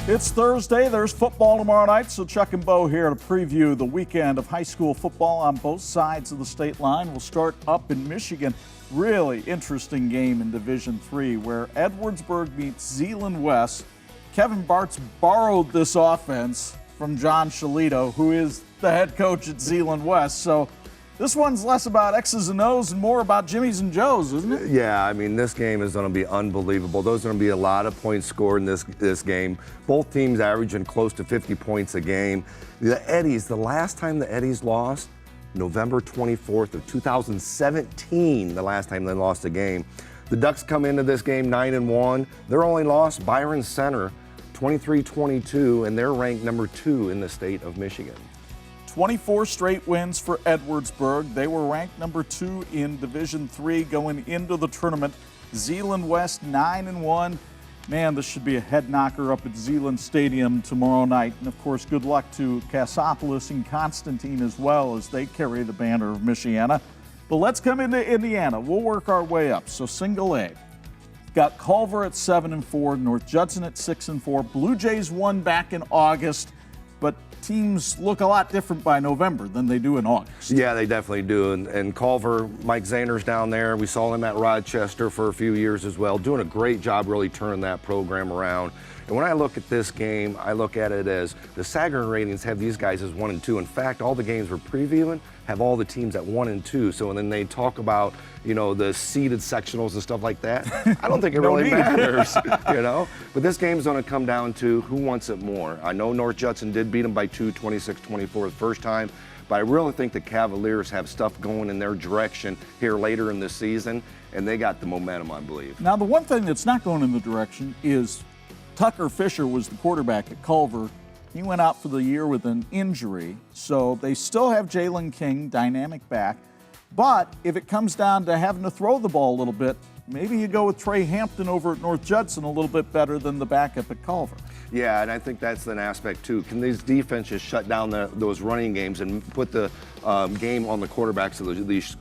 It's Thursday. There's football tomorrow night, so Chuck and Bo here to preview the weekend of high school football on both sides of the state line. We'll start up in Michigan. Really interesting game in Division III where Edwardsburg meets Zeeland West. Kevin Bartz borrowed this offense from John Shalito, who is the head coach at Zeeland West. So this one's less about X's and O's and more about Jimmy's and Joe's, isn't it? Yeah, I mean, this game is going to be unbelievable. There's going to be a lot of points scored in this game. Both teams averaging close to 50 points a game. The Eddies, the last time the Eddies lost, November 24th of 2017, the last time they lost a game. The Ducks come into this game 9-1. Their only loss, Byron Center, 23-22, and they're ranked number 2 in the state of Michigan. 24 straight wins for Edwardsburg. They were ranked number 2 in Division III going into the tournament. Zeeland West 9-1. Man, this should be a head knocker up at Zeeland Stadium tomorrow night. And of course, good luck to Cassopolis and Constantine as well as they carry the banner of Michiana. But let's come into Indiana. We'll work our way up. So single A. Got Culver at 7-4, North Judson at 6-4. Blue Jays won back in August, but teams look a lot different by November than they do in August. Yeah, they definitely do. And Culver, Mike Zahner's down there. We saw him at Rochester for a few years as well, doing a great job really turning that program around. And when I look at this game, I look at it as the Sagarin ratings have these guys as 1 and 2. In fact, all the games we're previewing have all the teams at 1 and 2. So when then they talk about, you know, the seeded sectionals and stuff like that, I don't think it really matters, you know. But this game's going to come down to who wants it more. I know North Judson did beat them by 2, 26-24 the first time, but I really think the Cavaliers have stuff going in their direction here later in the season, and they got the momentum, I believe. Now, the one thing that's not going in the direction is Tucker Fisher was the quarterback at Culver. He went out for the year with an injury, so they still have Jalen King, dynamic back. But if it comes down to having to throw the ball a little bit, maybe you go with Trey Hampton over at North Judson a little bit better than the backup at Culver. Yeah, and I think that's an aspect too. Can these defenses shut down those running games and put the game on the quarterbacks of these,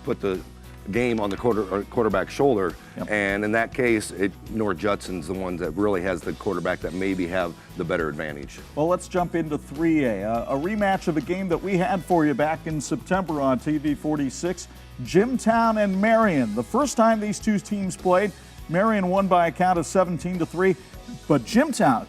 put the game on the quarterback's shoulder? Yep. And in that case, North Judson's the one that really has the quarterback that maybe have the better advantage. Well, let's jump into 3A, a rematch of a game that we had for you back in September on TV 46, Jimtown and Marian. The first time these two teams played, Marian won by a count of 17-3, but Jimtown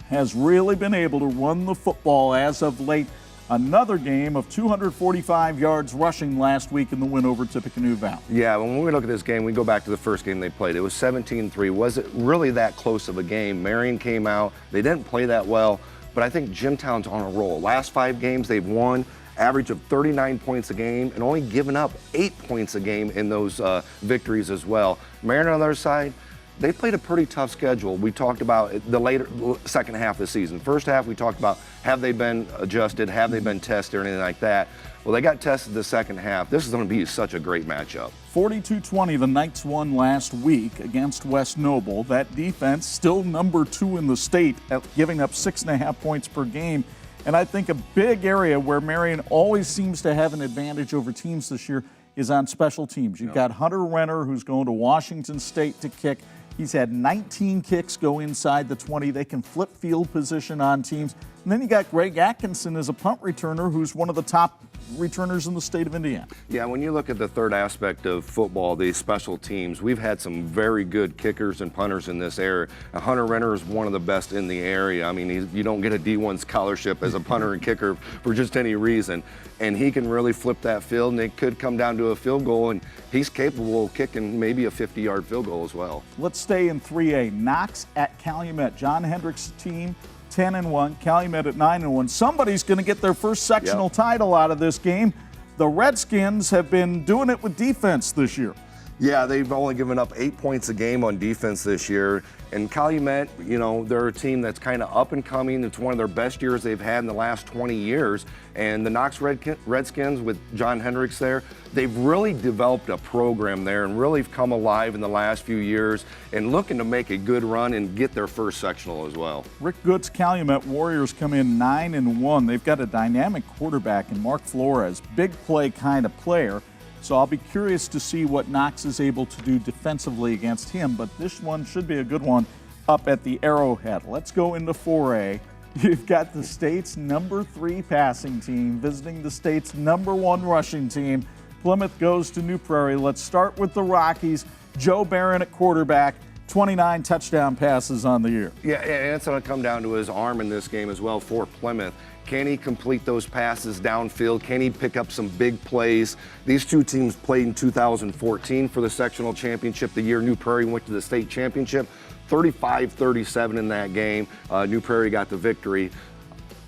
has really been able to run the football as of late. Another game of 245 yards rushing last week in the win over Tippecanoe Valley. Yeah, when we look at this game, we go back to the first game they played. It was 17-3. Was it really that close of a game? Marian came out. They didn't play that well, but I think Jimtown's on a roll. Last 5 games they've won, average of 39 points a game, and only given up 8 points a game in those victories as well. Marian on the other side, they played a pretty tough schedule. We talked about the later second half of the season. First half, we talked about have they been adjusted, have they been tested, or anything like that. Well, they got tested the second half. This is going to be such a great matchup. 42-20, the Knights won last week against West Noble. That defense still number 2 in the state at giving up 6.5 points per game. And I think a big area where Marian always seems to have an advantage over teams this year is on special teams. You've got Hunter Renner, who's going to Washington State to kick. He's had 19 kicks go inside the 20. They can flip field position on teams. And then you got Greg Atkinson as a punt returner, who's one of the top returners in the state of Indiana. Yeah, when you look at the third aspect of football, these special teams, we've had some very good kickers and punters in this area. Hunter Renner is one of the best in the area. I mean, you don't get a D1 scholarship as a punter and kicker for just any reason. And he can really flip that field, and it could come down to a field goal, and he's capable of kicking maybe a 50-yard field goal as well. Let's stay in 3A. Knox at Calumet. John Hendrick's team 10-1, Calumet at 9-1. Somebody's going to get their first sectional title out of this game. The Redskins have been doing it with defense this year. Yeah, they've only given up 8 points a game on defense this year. And Calumet, you know, they're a team that's kind of up and coming. It's one of their best years they've had in the last 20 years. And the Knox Redskins with John Hendricks there, they've really developed a program there and really come alive in the last few years and looking to make a good run and get their first sectional as well. Rick Good's Calumet Warriors come in 9-1. They've got a dynamic quarterback in Mark Flores, big play kind of player. So I'll be curious to see what Knox is able to do defensively against him, but this one should be a good one up at the Arrowhead. Let's go into 4A. You've got the state's #3 passing team visiting the state's #1 rushing team. Plymouth goes to New Prairie. Let's start with the Rockies. Joe Barron at quarterback, 29 touchdown passes on the year. Yeah, and it's going to come down to his arm in this game as well for Plymouth. Can he complete those passes downfield? Can he pick up some big plays? These two teams played in 2014 for the sectional championship, the year New Prairie went to the state championship. 35-37 in that game. New Prairie got the victory.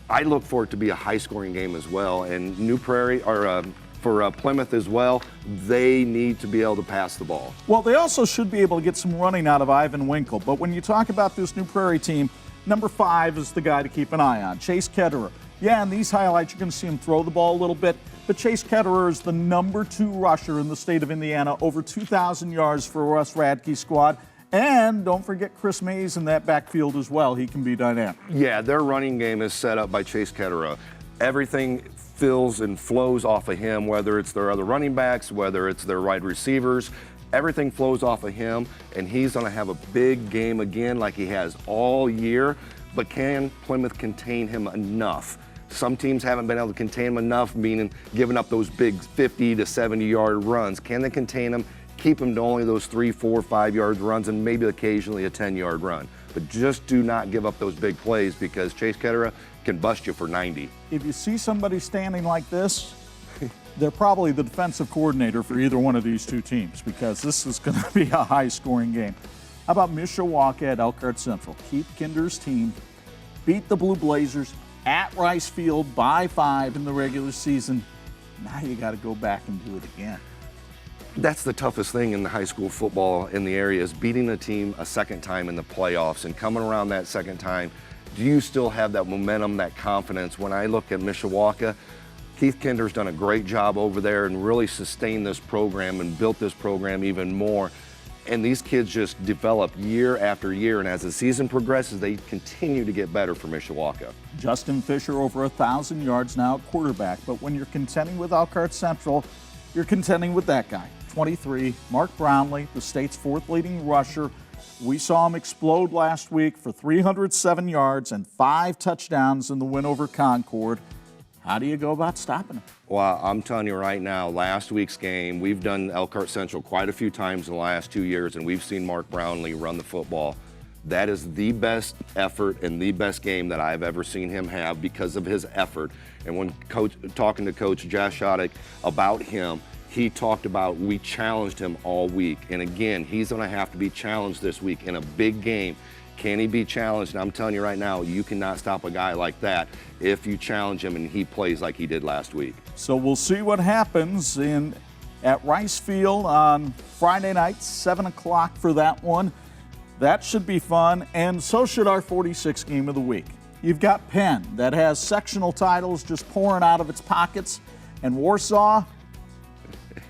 I look for it to be a high-scoring game as well. And New Prairie, or for Plymouth as well, they need to be able to pass the ball. Well, they also should be able to get some running out of Ivan Winkle. But when you talk about this New Prairie team, number 5 is the guy to keep an eye on, Chase Ketterer. Yeah, in these highlights, you're going to see him throw the ball a little bit, but Chase Ketterer is the #2 rusher in the state of Indiana, over 2,000 yards for Russ Radke's squad. And don't forget Chris Mays in that backfield as well. He can be dynamic. Yeah, their running game is set up by Chase Ketterer. Everything fills and flows off of him, whether it's their other running backs, whether it's their wide receivers. Everything flows off of him, and he's going to have a big game again like he has all year. But can Plymouth contain him enough? Some teams haven't been able to contain him enough, meaning giving up those big 50 to 70-yard runs. Can they contain him? Keep him to only those 3, 4, 5-yard runs and maybe occasionally a 10-yard run. But just do not give up those big plays because Chase Ketterer can bust you for 90. If you see somebody standing like this, they're probably the defensive coordinator for either one of these two teams because this is going to be a high-scoring game. How about Mishawaka at Elkhart Central? Keith Kinder's team beat the Blue Blazers at Rice Field by 5 in the regular season. Now you got to go back and do it again. That's the toughest thing in the high school football in the area is beating a team a second time in the playoffs and coming around that second time. Do you still have that momentum, that confidence? When I look at Mishawaka, Keith Kinder's done a great job over there and really sustained this program and built this program even more. And these kids just develop year after year, and as the season progresses, they continue to get better for Mishawaka. Justin Fisher over 1,000 yards now at quarterback, but when you're contending with Elkhart Central, you're contending with that guy, 23, Mark Brownlee, the state's 4th leading rusher. We saw him explode last week for 307 yards and 5 touchdowns in the win over Concord. How do you go about stopping him? Well, I'm telling you right now, last week's game, we've done Elkhart Central quite a few times in the last 2 years, and we've seen Mark Brownlee run the football. That is the best effort and the best game that I've ever seen him have because of his effort. And when talking to Coach Josh Shoddick about him, he talked about we challenged him all week. And again, he's going to have to be challenged this week in a big game. Can he be challenged? And I'm telling you right now, you cannot stop a guy like that if you challenge him and he plays like he did last week. So we'll see what happens at Rice Field on Friday night, 7 o'clock for that one. That should be fun, and so should our 46th game of the week. You've got Penn that has sectional titles just pouring out of its pockets, and Warsaw,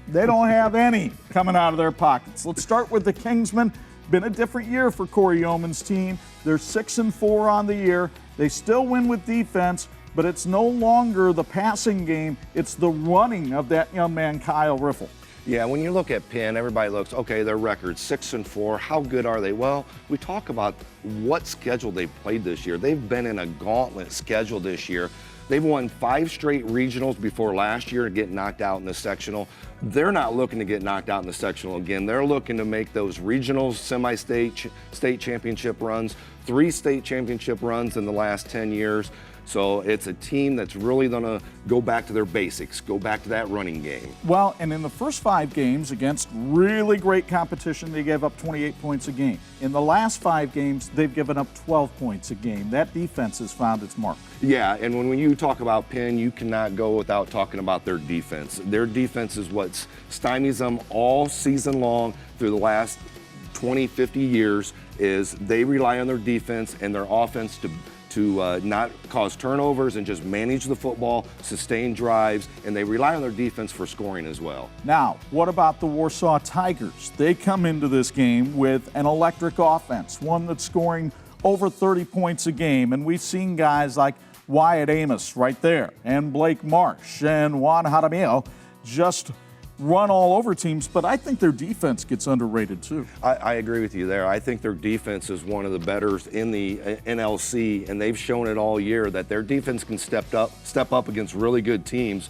they don't have any coming out of their pockets. Let's start with the Kingsmen. Been a different year for Corey Yeoman's team. They're 6-4 on the year. They still win with defense, but it's no longer the passing game. It's the running of that young man, Kyle Riffle. Yeah, when you look at Penn, everybody looks, okay, their record 6-4. How good are they? Well, we talk about what schedule they've played this year. They've been in a gauntlet schedule this year. They've won 5 straight regionals before last year and get knocked out in the sectional. They're not looking to get knocked out in the sectional again. They're looking to make those regionals, semi-state, state championship runs, 3 state championship runs in the last 10 years. So it's a team that's really going to go back to their basics, go back to that running game. Well, and in the first 5 games against really great competition, they gave up 28 points a game. In the last 5 games, they've given up 12 points a game. That defense has found its mark. Yeah, and when you talk about Penn, you cannot go without talking about their defense. Their defense is what stymies them all season long through the last 20, 50 years is they rely on their defense and their offense to not cause turnovers and just manage the football, sustain drives, and they rely on their defense for scoring as well. Now, what about the Warsaw Tigers? They come into this game with an electric offense, one that's scoring over 30 points a game, and we've seen guys like Wyatt Amos right there, and Blake Marsh, and Juan Jaramillo just run all over teams, but I think their defense gets underrated too. I agree with you there. I think their defense is one of the betters in the NLC, and they've shown it all year that their defense can step up against really good teams.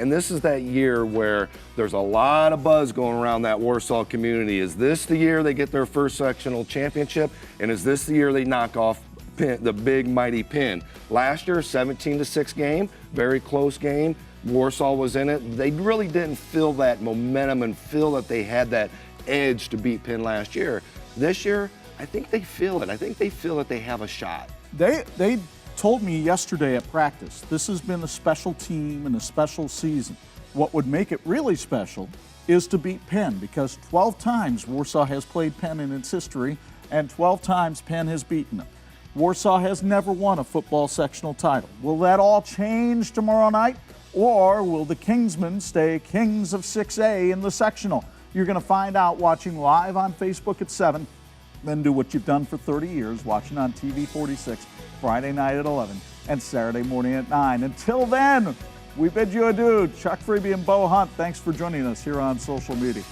And this is that year where there's a lot of buzz going around that Warsaw community. Is this the year they get their first sectional championship? And is this the year they knock off Penn, the big mighty Penn? Last year, 17-6 game, very close game. Warsaw was in it. They really didn't feel that momentum and feel that they had that edge to beat Penn last year. This year, I think they feel it. I think they feel that they have a shot. They told me yesterday at practice, this has been a special team and a special season. What would make it really special is to beat Penn, because 12 times Warsaw has played Penn in its history, and 12 times Penn has beaten them. Warsaw has never won a football sectional title. Will that all change tomorrow night? Or will the Kingsmen stay kings of 6A in the sectional? You're going to find out watching live on Facebook at 7, then do what you've done for 30 years, watching on TV 46, Friday night at 11, and Saturday morning at 9. Until then, we bid you adieu. Chuck Freeby and Bo Hunt, thanks for joining us here on social media.